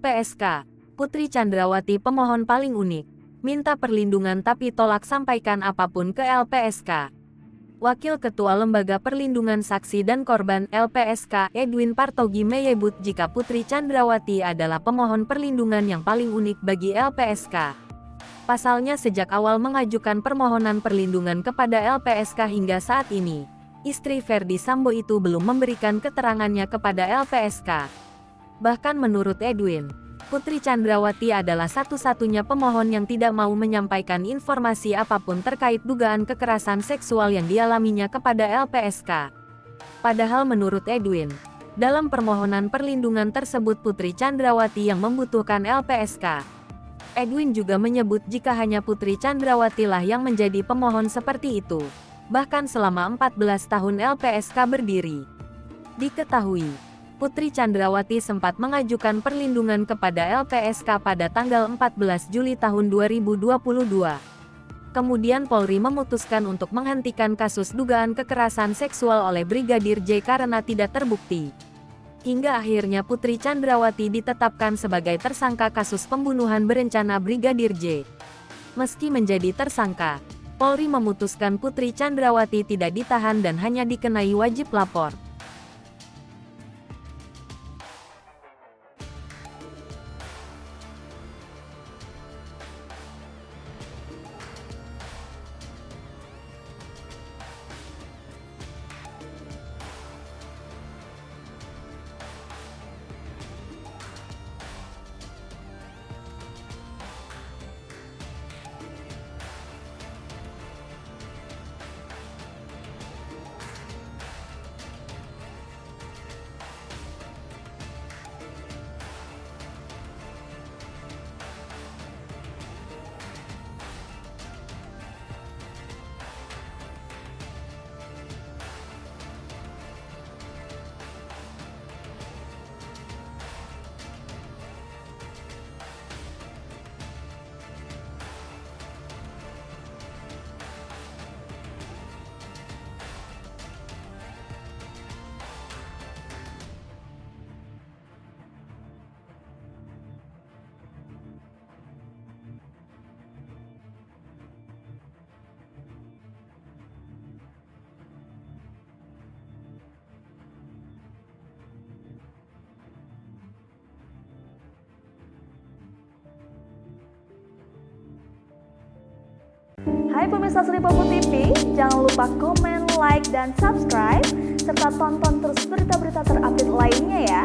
LPSK, Putri Chandrawati pemohon paling unik. Minta perlindungan tapi tolak sampaikan apapun ke LPSK. Wakil Ketua Lembaga Perlindungan Saksi dan Korban LPSK Edwin Partogi menyebut jika Putri Chandrawati adalah pemohon perlindungan yang paling unik bagi LPSK. Pasalnya sejak awal mengajukan permohonan perlindungan kepada LPSK hingga saat ini, istri Verdi Sambo itu belum memberikan keterangannya kepada LPSK. Bahkan menurut Edwin, Putri Chandrawati adalah satu-satunya pemohon yang tidak mau menyampaikan informasi apapun terkait dugaan kekerasan seksual yang dialaminya kepada LPSK. Padahal menurut Edwin, dalam permohonan perlindungan tersebut Putri Chandrawati yang membutuhkan LPSK. Edwin juga menyebut jika hanya Putri Chandrawati lah yang menjadi pemohon seperti itu, bahkan selama 14 tahun LPSK berdiri. Diketahui, Putri Chandrawati sempat mengajukan perlindungan kepada LPSK pada tanggal 14 Juli tahun 2022. Kemudian Polri memutuskan untuk menghentikan kasus dugaan kekerasan seksual oleh Brigadir J karena tidak terbukti. Hingga akhirnya Putri Chandrawati ditetapkan sebagai tersangka kasus pembunuhan berencana Brigadir J. Meski menjadi tersangka, Polri memutuskan Putri Chandrawati tidak ditahan dan hanya dikenai wajib lapor. Hai pemirsa Sri Popo TV, jangan lupa komen, like, dan subscribe, serta tonton terus berita-berita terupdate lainnya ya.